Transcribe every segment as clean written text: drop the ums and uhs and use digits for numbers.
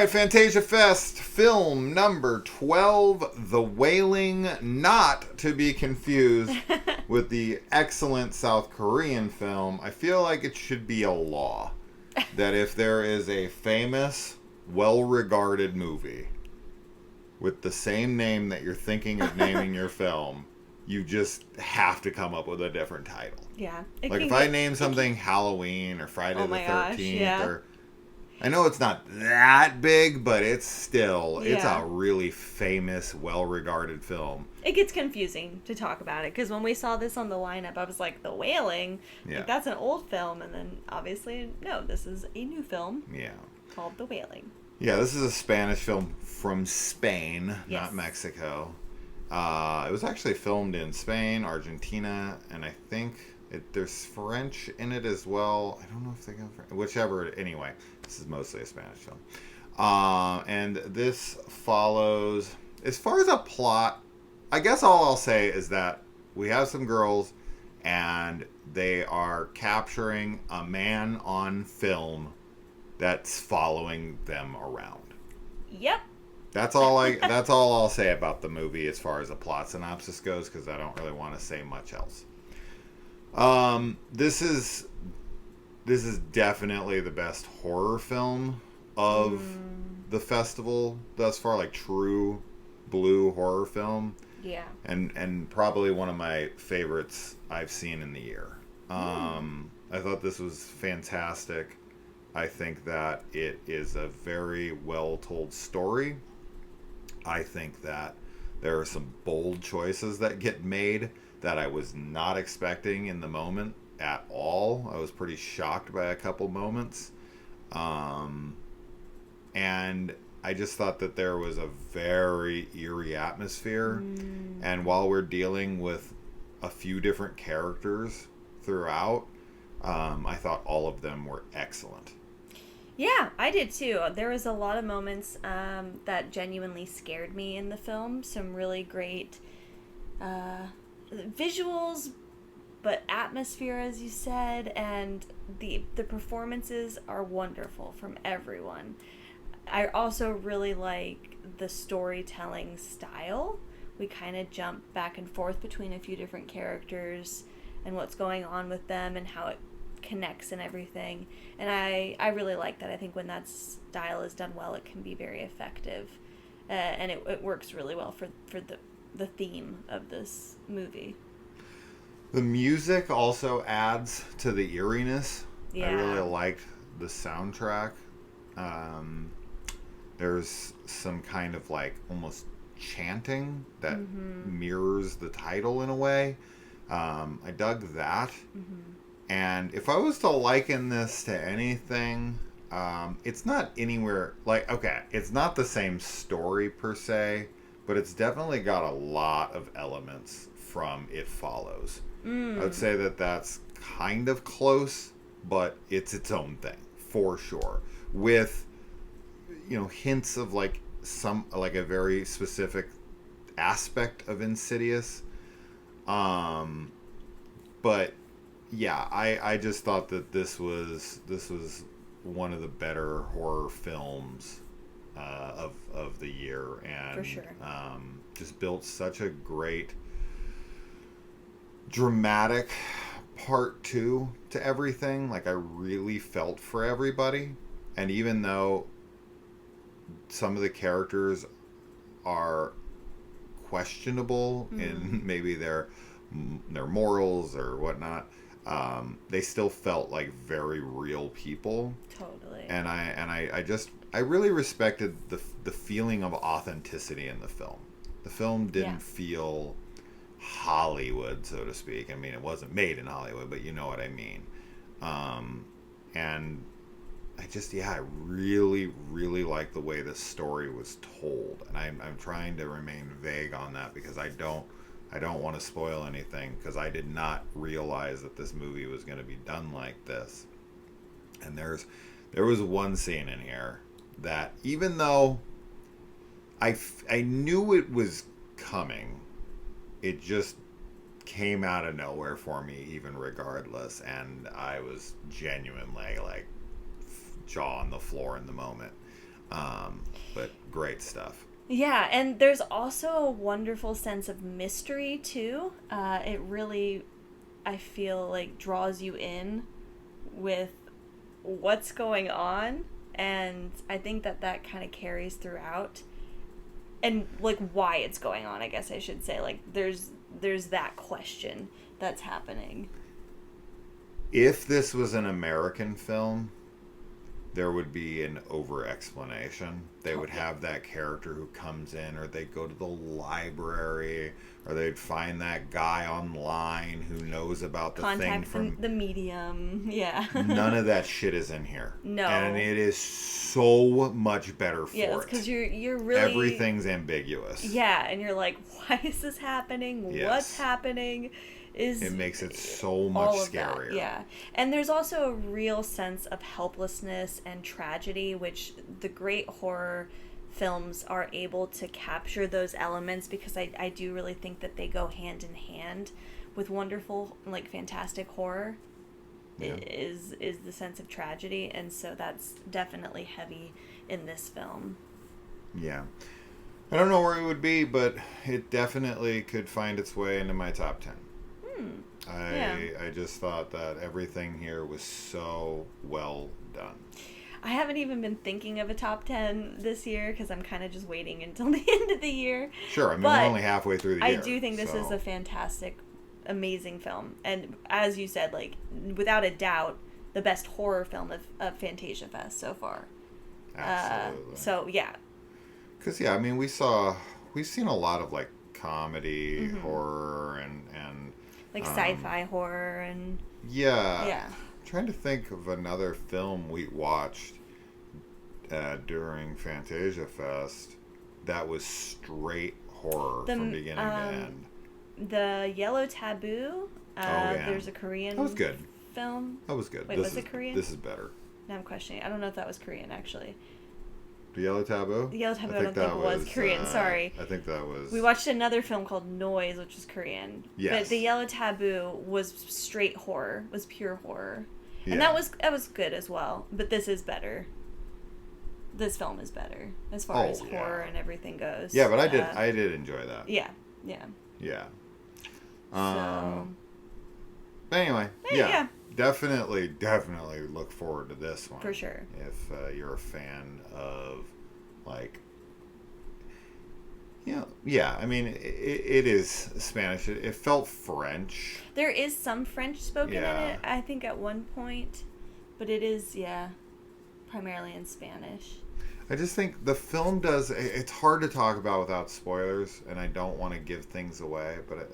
right, Fantasia Fest, film number 12, The Wailing, not to be confused with the excellent South Korean film. I feel like it should be a law that if there is a famous, well-regarded movie with the same name that you're thinking of naming your film, you just have to come up with a different title. Yeah. Like if I name something Halloween or Friday the 13th or... I know it's not that big, but it's still, it's a really famous, well-regarded film. It gets confusing to talk about it, because when we saw this on the lineup, I was like, The Wailing? Yeah. Like, that's an old film, and then obviously, no, this is a new film. Yeah. Called The Wailing. Yeah, this is a Spanish film from Spain, not Mexico. It was actually filmed in Spain, Argentina, and I think there's French in it as well. I don't know if they go French. Whichever. Anyway, this is mostly a Spanish film. And this follows, as far as a plot, I guess all I'll say is that we have some girls and they are capturing a man on film that's following them around. Yep. That's all I'll say about the movie as far as a plot synopsis goes, because I don't really want to say much else. This is definitely the best horror film of the festival thus far, like true blue horror film. Yeah. And probably one of my favorites I've seen in the year. I thought this was fantastic. I think that it is a very well told story. I think that there are some bold choices that get made that I was not expecting in the moment at all. I was pretty shocked by a couple moments. And I just thought that there was a very eerie atmosphere. And while we're dealing with a few different characters throughout, I thought all of them were excellent. Yeah, I did too. There was a lot of moments that genuinely scared me in the film. Some really great visuals, but atmosphere, as you said, and the performances are wonderful from everyone. I also really like the storytelling style. We kind of jump back and forth between a few different characters and what's going on with them and how it connects and everything, and I really like that. I think when that style is done well, it can be very effective, and it works really well for the theme of this movie. The music also adds to the eeriness. Yeah. I really liked the soundtrack. There's some kind of like almost chanting that mirrors the title in a way. I dug that. And if I was to liken this to anything, it's not anywhere like, okay, it's not the same story per se, but it's definitely got a lot of elements from It Follows. I would say that that's kind of close, but it's its own thing for sure, with hints of like a very specific aspect of Insidious. But yeah, I just thought that this was one of the better horror films of the year, and for sure. Just built such a great dramatic part to everything. Like, I really felt for everybody, and even though some of the characters are questionable in maybe their morals or whatnot, they still felt like very real people. Totally. And I really respected the feeling of authenticity in the film. The film didn't feel Hollywood, so to speak. I mean, it wasn't made in Hollywood, but you know what I mean. And I really, really like the way the story was told. And I'm trying to remain vague on that because I don't want to spoil anything, because I did not realize that this movie was going to be done like this. And there was one scene in here that, even though I knew it was coming, it just came out of nowhere for me, even regardless. And I was genuinely like jaw on the floor in the moment. But great stuff. Yeah, and there's also a wonderful sense of mystery too. It really, I feel like, draws you in with what's going on, and I think that kind of carries throughout. And like why it's going on, I guess I should say. Like there's that question that's happening. If this was an American film, there would be an over explanation. They would have that character who comes in, or they go to the library, or they'd find that guy online who knows about the thing from the medium. Yeah. None of that shit is in here. No. And it is so much better for it. Because you're really, everything's ambiguous. Yeah, and you're like, why is this happening? Yes. What's happening? It makes it so much scarier. That, yeah. And there's also a real sense of helplessness and tragedy, which the great horror films are able to capture those elements, because I do really think that they go hand in hand with wonderful, like, fantastic horror. Yeah. Is the sense of tragedy, and so that's definitely heavy in this film. Yeah. I don't know where it would be, but it definitely could find its way into my top 10. I just thought that everything here was so well done. I haven't even been thinking of a top 10 this year because I'm kind of just waiting until the end of the year. Sure, I mean, we're only halfway through the year. I do think this is a fantastic, amazing film. And as you said, like, without a doubt, the best horror film of Fantasia Fest so far. Absolutely. So, yeah. Because, yeah, I mean, we've seen a lot of, like, comedy, horror, and like sci-fi horror and... Yeah. I'm trying to think of another film we watched during Fantasia Fest that was straight horror from beginning to end. The Yellow Taboo. There's a Korean that was good. film. That was good. Wait, was it Korean? This is better. Now I'm questioning. I don't know if that was Korean, actually. The Yellow Taboo? The Yellow Taboo, I don't think was Korean. Sorry. I think that was... We watched another film called Noise, which is Korean. Yes. But The Yellow Taboo was straight horror. Was pure horror. Yeah. And that was good as well. But this is better. This film is better as far as horror and everything goes. Yeah, but I did enjoy that. Yeah. But anyway, yeah. Definitely look forward to this one. For sure. If you're a fan of, like... Yeah, I mean, it is Spanish. It felt French. There is some French spoken in it, I think, at one point. But it is, primarily in Spanish. I just think the film does... It's hard to talk about without spoilers, and I don't want to give things away, but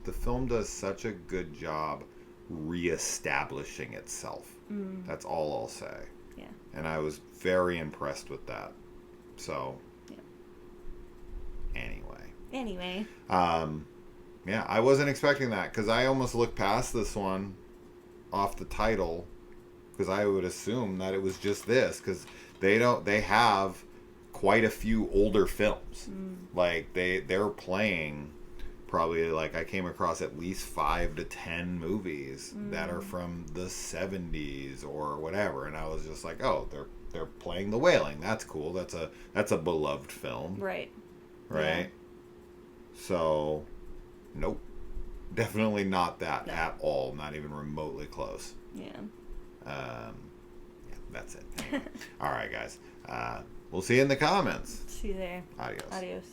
the film does such a good job reestablishing itself. That's all I'll say. Yeah. And I was very impressed with that. So... Anyway. Yeah, I wasn't expecting that, because I almost looked past this one off the title, because I would assume that it was just this, because they have quite a few older films. Like they're playing probably, like, I came across at least 5 to 10 movies that are from the 70s or whatever, and I was just like, oh, they're playing The Wailing. That's cool. That's a beloved film. Right. Yeah. So, nope. Definitely not that at all. Not even remotely close. Yeah. That's it. Anyway. All right, guys. We'll see you in the comments. See you there. Adios.